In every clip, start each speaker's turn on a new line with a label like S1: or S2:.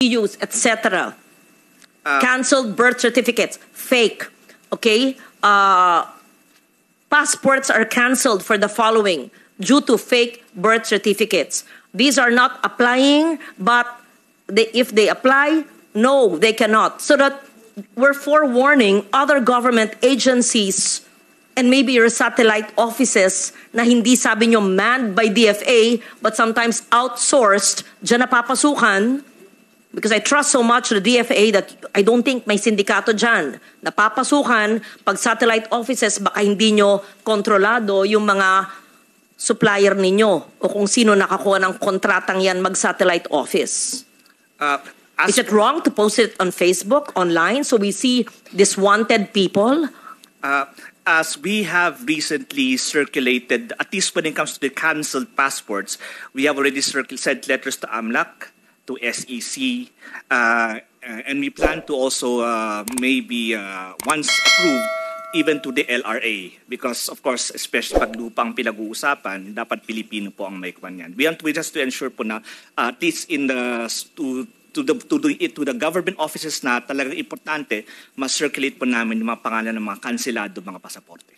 S1: use, etc. Canceled birth certificates, fake. Okay? Passports are canceled for the following due to fake birth certificates. These are not applying, but if they apply, no, they cannot. So that we're forewarning other government agencies and maybe your satellite offices na hindi sabi nyo manned by DFA but sometimes outsourced, dyan napapasukan, because I trust so much the DFA that I don't think may sindikato dyan. Napapasukan, pag satellite offices, baka hindi nyo kontrolado yung mga supplier ninyo o kung sino nakakuha ng kontratang yan mag-satellite office. Is it wrong to post it on Facebook, online, so we see diswanted people?
S2: As we have recently circulated, at least when it comes to the cancelled passports, we have already sent letters to AMLAC, to SEC, and we plan to also maybe once approved even to the LRA because of course especially pag lupang pinag-uusapan dapat Pilipino po ang may kwan yan. We just to ensure po na at least in the to the government offices na talagang importante ma-circulate po namin yung mga pangalan ng mga kanselado mga pasaporte.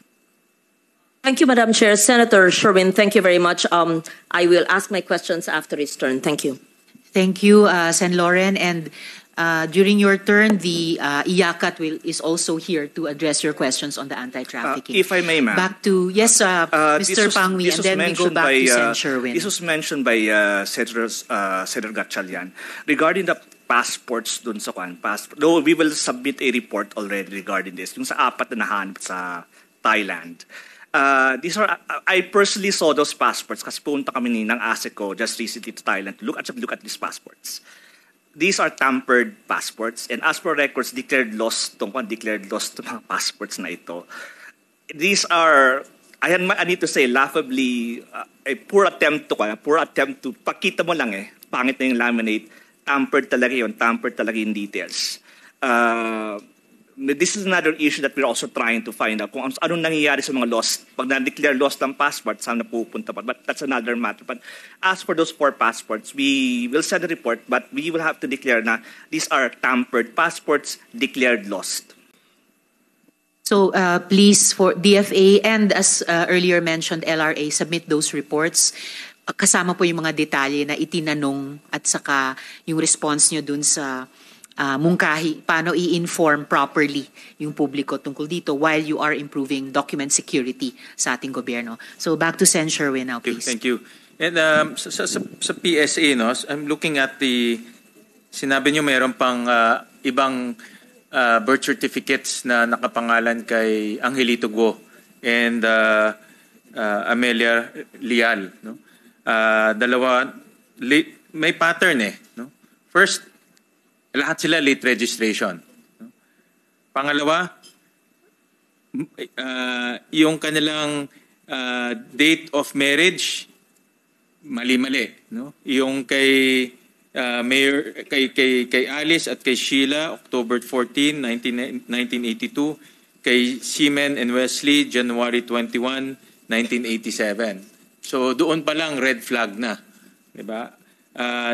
S1: Thank you, Madam Chair. Senator Sherwin, thank you very much. I will ask my questions after his turn. Thank you.
S3: Thank you, Sen. Lauren. And during your turn, the IACAT is also here to address your questions on the anti-trafficking.
S2: If I may, ma'am.
S3: Back to, yes, Mr. Pangwi, and then we go back to Sen. Sherwin.
S2: This was mentioned by Senator Gatchalian regarding the passports dun sa passport. Though we will submit a report already regarding this. Yung sa apat na nahanap sa Thailand. These are I personally saw those passports kasi punta kami ng ASECO just recently to Thailand to look at these passports. These are tampered passports and as per records declared lost to mga passports na ito. These are I need to say laughably a poor attempt to pakita mo lang pangit na yung laminate, tampered talaga yung details. This is another issue that we're also trying to find out kung anong nangyayari sa mga lost. Pag na-declare lost ang passport, saan napupunta pa. But that's another matter. But as for those 4 passports, we will send a report, but we will have to declare na these are tampered passports declared lost.
S3: So please, for DFA and as earlier mentioned, LRA, submit those reports. Kasama po yung mga detalye na itinanong at saka yung response nyo dun sa mungkahi, paano i-inform properly yung publiko tungkol dito while you are improving document security sa ating gobyerno. So back to Sen. Sherwin now, please.
S4: Thank you. And sa PSA, no, I'm looking at sinabi nyo mayroon pang ibang birth certificates na nakapangalan kay Angelito Go and Amelia Lial. No? Dalawa, may pattern no? First, lahat sila late registration. Pangalawa, yung kanilang date of marriage, mali-mali. No? Yung kay Mayor, kay Alice at kay Sheila, October 14, 1982. Kay Seaman and Wesley, January 21, 1987. So doon pa lang red flag na. Diba?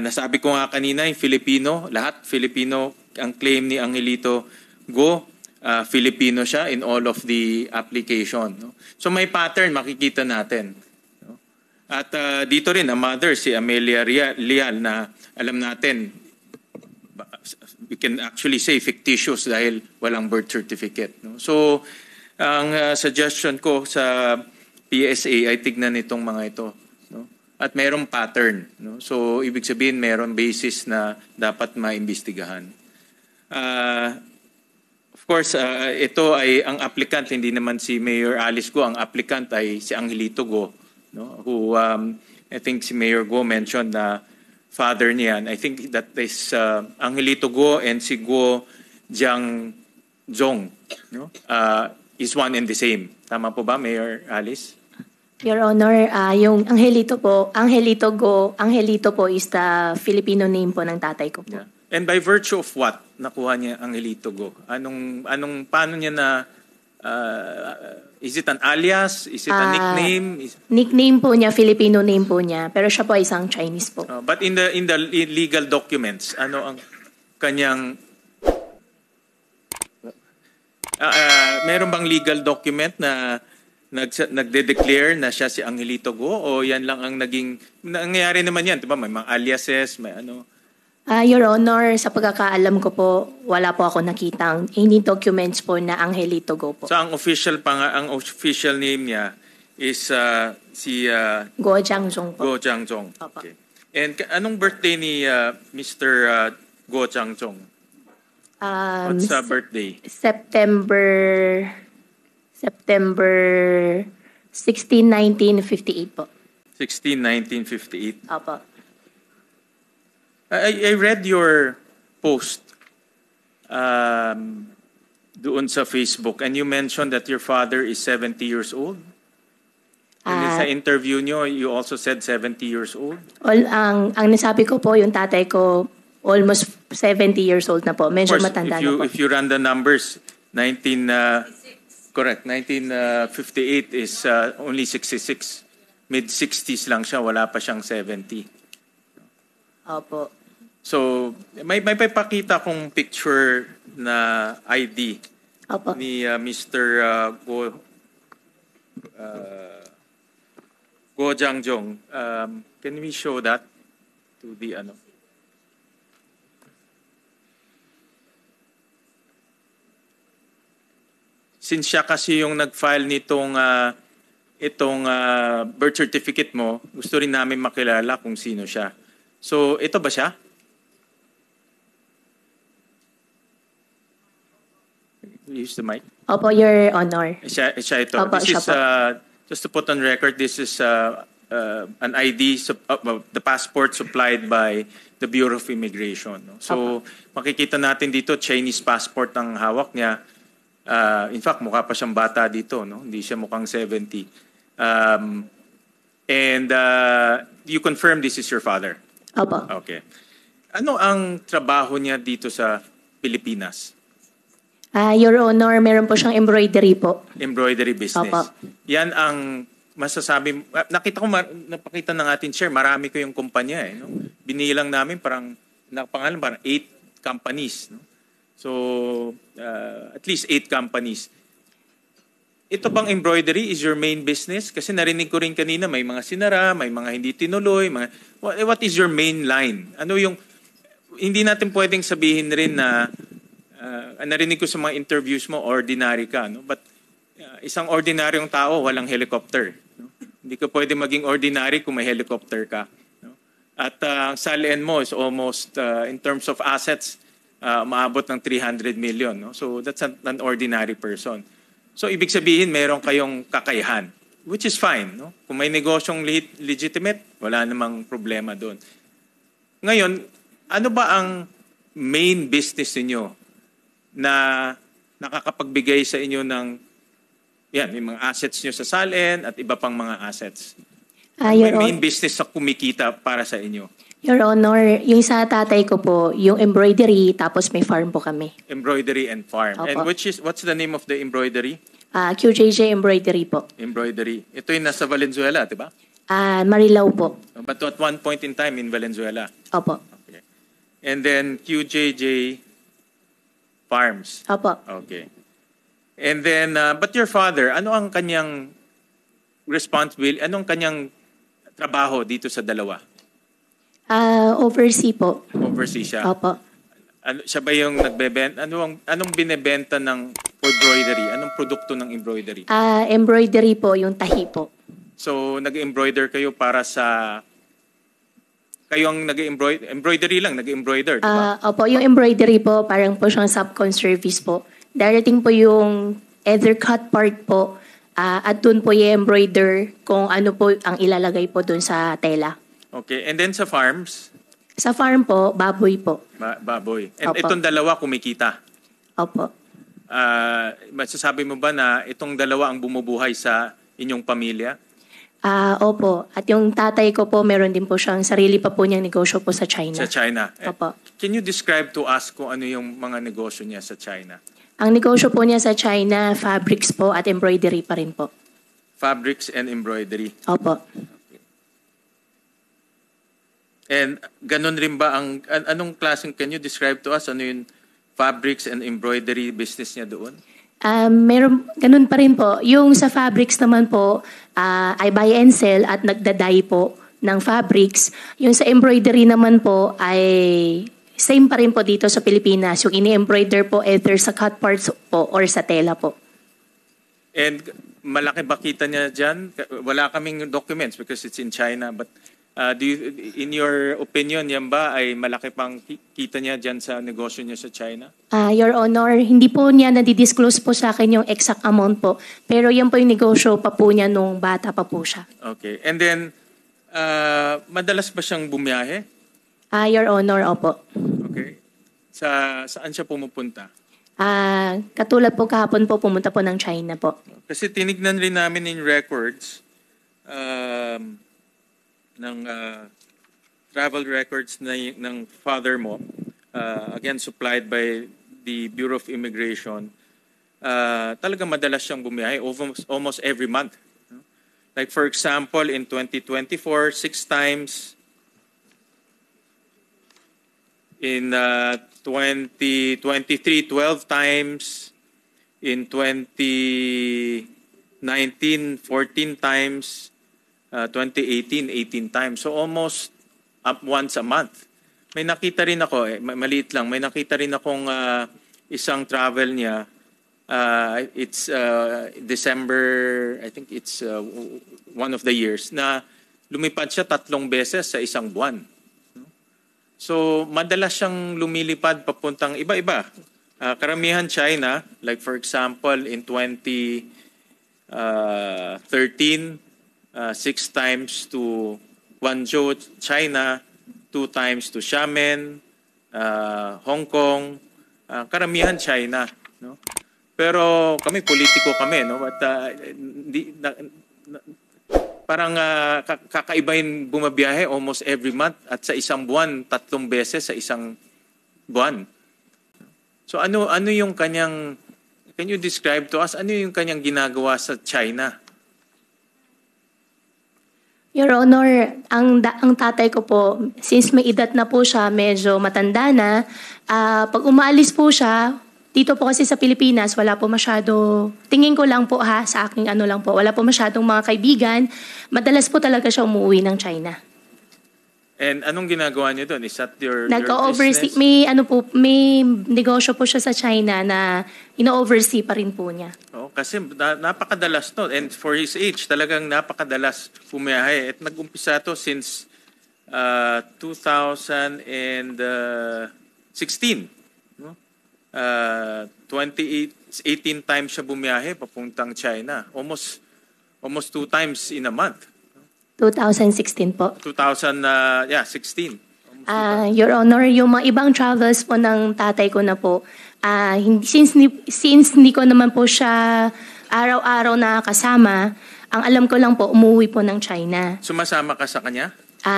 S4: Nasabi ko nga kanina, yung Filipino, lahat Filipino, ang claim ni Angelito Go, Filipino siya in all of the application. No? So may pattern makikita natin. No? At dito rin, ang mother, si Amelia Lial, na alam natin, we can actually say fictitious dahil walang birth certificate. No? So ang suggestion ko sa PSA ay tignan itong mga ito. At mayroong pattern. No? So, ibig sabihin, mayroong basis na dapat maimbestigahan. Of course, ito ay ang applicant, hindi naman si Mayor Alice Go. Ang applicant ay si Angelito Go. No? Who, I think si Mayor Go mentioned na father niyan. I think that is Angelito Go and si Go Jiang Zong. No? Is one and the same. Tama po ba, Mayor Alice?
S5: Your Honor, yung Angelito Go is the Filipino name po ng tatay ko po.
S4: Yeah. And by virtue of what nakuha niya Angelito Go? Paano niya na, is it an alias? Is it a nickname?
S5: Nickname po niya, Filipino name po niya, pero siya po isang Chinese po.
S4: But in the legal documents, ano ang kanyang meron bang legal document na nagde-declare na siya si Angelito Go o yan lang ang nangyayari naman yan, 'di ba? May mga aliases, may ano.
S5: Your Honor, sa pagkakaalam ko po, wala po ako nakitang any documents po na Angelito Go po.
S4: So ang official name niya is si
S5: Go Jiangjong po.
S4: Go Jiangjong.
S5: Opo.
S4: Okay. And anong birthday ni Mr. Go Jiangjong? What's birthday?
S5: September 16, 1958 po.
S4: 16, 1958.
S5: Opo.
S4: I read your post doon sa Facebook and you mentioned that your father is 70 years old. And then sa interview nyo, you also said 70 years old?
S5: Ang nasabi ko po, yung tatay ko, almost 70 years old na po. Medyo matanda na po.
S4: If you run the numbers, 1958 is only 66. Mid-60s lang siya, wala pa siyang 70.
S5: Opo.
S4: So, may papakita kong picture na ID
S5: Opo.
S4: ni Mr. Go Jiangjong. Can we show that to the ano? Since siya kasi yung nag-file nitong itong birth certificate mo, gusto rin namin makilala kung sino siya. So, ito ba siya? Use the mic.
S5: Opo, Your Honor.
S4: Siya ito.
S5: Opo,
S4: This
S5: siya
S4: is,
S5: po.
S4: just to put on record, this is an ID, the passport supplied by the Bureau of Immigration. No? So, makikita natin dito, Chinese passport ang hawak niya. In fact, mukha pa siyang bata dito. No? Hindi siya mukhang 70. And you confirm this is your father?
S5: Opo.
S4: Okay. Ano ang trabaho niya dito sa Pilipinas?
S5: Your Honor, meron po siyang embroidery po.
S4: Embroidery business.
S5: Opo.
S4: Yan ang masasabi. Napakita ng ating share, marami ko yung kumpanya. No? Binilang namin parang 8 companies. No? So, at least 8 companies. Ito bang embroidery is your main business? Kasi narinig ko rin kanina, may mga sinara, may mga hindi tinuloy. What is your main line? Ano yung, hindi natin pwedeng sabihin rin na, narinig ko sa mga interviews mo, ordinary ka. No? But isang ordinaryong tao, walang helicopter. No? Hindi ka pwede maging ordinary kung may helicopter ka. No? At ang salian mo is almost, in terms of assets, maabot ng 300 million. No? So that's an ordinary person. So ibig sabihin, meron kayong kakayahan, which is fine. No? Kung may negosyong legitimate, wala namang problema doon. Ngayon, ano ba ang main business niyo na nakakapagbigay sa inyo ng may mga assets nyo sa Salen at iba pang mga assets? May main business na kumikita para sa inyo?
S5: Your Honor, yung sa tatay ko po, yung embroidery, tapos may farm po kami.
S4: Embroidery and farm.
S5: Opo.
S4: And what's the name of the embroidery?
S5: QJJ Embroidery po.
S4: Embroidery. Ito yung nasa Valenzuela, di ba?
S5: Marilao po.
S4: But at one point in time in Valenzuela.
S5: Opo.
S4: Okay. And then QJJ Farms.
S5: Opo.
S4: Okay. And then, but your father, ano ang kanyang responsibility, anong kanyang trabaho dito sa dalawa?
S5: Oversea po.
S4: Oversea siya.
S5: Opo.
S4: Siya ba yung nagbebenta? Anong binebenta ng embroidery? Anong produkto ng embroidery?
S5: Embroidery po, yung tahi po.
S4: So, nag-embroider kayo para sa... Kayo ang embroidery lang, nag-embroider, di ba?
S5: Opo, yung embroidery po, parang po siyang subcon service po. Darating po yung either cut part po, at dun po i-embroider kung ano po ang ilalagay po dun sa tela.
S4: Okay, and then sa farms?
S5: Sa farm po, baboy po.
S4: Baboy. And
S5: Opo.
S4: itong dalawa kumikita?
S5: Opo.
S4: Masasabi mo ba na itong dalawa ang bumubuhay sa inyong pamilya?
S5: Opo. At yung tatay ko po, meron din po siyang sarili pa po niyang negosyo po sa China.
S4: Sa China?
S5: Opo.
S4: Can you describe to us kung ano yung mga negosyo niya sa China?
S5: Ang negosyo po niya sa China, fabrics po at embroidery pa rin po.
S4: Fabrics and embroidery.
S5: Opo.
S4: And ganun rin ba anong klaseng, can you describe to us ano yung fabrics and embroidery business niya doon?
S5: Meron, ganun pa rin po. Yung sa fabrics naman po, I buy and sell at nagdaday po ng fabrics. Yung sa embroidery naman po ay same pa rin po dito sa Pilipinas. Yung ini-embroider po either sa cut parts po or sa tela po.
S4: And malaki ba kita niya dyan? Wala kaming documents because it's in China. But in your opinion, yan ba ay malaki pang kita niya dyan sa negosyo niya sa China?
S5: Your Honor, hindi po niya nadidisclose po sa akin yung exact amount po. Pero yan po yung negosyo pa po niya nung bata pa po siya.
S4: Okay. And then, madalas ba siyang bumiyahe?
S5: Your Honor, opo.
S4: Okay. Saan siya pumupunta?
S5: Katulad po kahapon po pumunta po ng China po.
S4: Kasi tinignan rin namin in records ng travel records ng father mo, again supplied by the Bureau of Immigration. Talaga madalas siyang bumiyahe almost every month. Like for example, in 2024, 6 times. In 2023, 12 times. In 2019, 14 times. 2018, 18 times. So almost up once a month. May nakita rin ako, maliit lang, may nakita rin akong isang travel niya. It's December, I think it's one of the years, na lumipad siya 3 beses sa isang buwan. So, madalas siyang lumilipad papuntang iba-iba. Karamihan China, like for example, in 2013, 6 times to Guangzhou, China, 2 times to Xiamen, Hong Kong, karamihan China. No? Pero kami, politiko kami, no? But, parang kakaibahin bumabiyahe almost every month at sa isang buwan, 3 beses sa isang buwan. So ano yung kanyang, can you describe to us, ano yung kanyang ginagawa sa China?
S5: Your Honor, ang tatay ko po, since may edad na po siya, medyo matanda na, pag umaalis po siya, dito po kasi sa Pilipinas, wala po masyado, tingin ko lang po sa aking lang po, wala po masyadong mga kaibigan. Madalas po talaga siya umuwi ng China.
S4: And anong ginagawa niyo doon? Is that your
S5: Nag-oversee,
S4: business?
S5: may negosyo po siya sa China na ino-oversee pa rin po niya.
S4: Oh, kasi napakadalas to. And for his age, talagang napakadalas pumiyahe. At nag-umpisa to since 2016. 18 times siya bumiyahe papuntang China. Almost 2 times in a month. 2016
S5: po.
S4: 16.
S5: Your Honor, yung mga ibang travels po ng tatay ko na po, since hindi ko naman po siya araw-araw na kasama, ang alam ko lang po, umuwi po ng China.
S4: Sumasama ka sa kanya?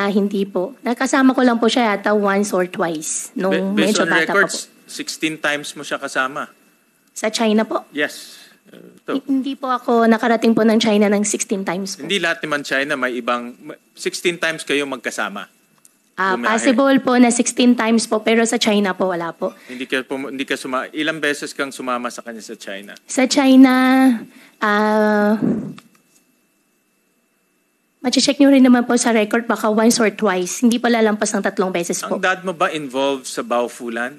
S5: Hindi po. Nakasama ko lang po siya yata once or twice nung
S4: Based
S5: medyo
S4: on
S5: bata
S4: records,
S5: pa po.
S4: 16 times mo siya kasama.
S5: Sa China po?
S4: Yes.
S5: Hindi po ako nakarating po ng China ng 16 times po.
S4: Hindi lahat naman China, may ibang 16 times kayo magkasama.
S5: Possible po na 16 times po, pero sa China po wala po.
S4: Ilang beses kang sumama sa kanya sa China?
S5: Sa China, mache-check nyo rin naman po sa record, baka once or twice. Hindi pa lalampas ng 3 beses po.
S4: Ang dad mo ba involved sa Baofulan?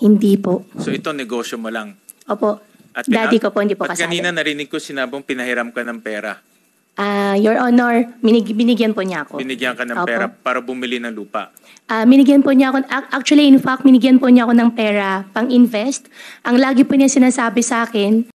S5: Hindi po.
S4: So ito negosyo mo lang?
S5: Opo. Daddy ko po hindi po
S4: kasali. At kanina narinig ko sinabong pinahiram ka ng pera.
S5: Your Honor, binigyan po niya ako.
S4: Binigyan ka ng pera para bumili ng lupa?
S5: Binigyan po niya ako, actually in fact, binigyan po niya ako ng pera pang-invest. Ang lagi po niya sinasabi sa akin,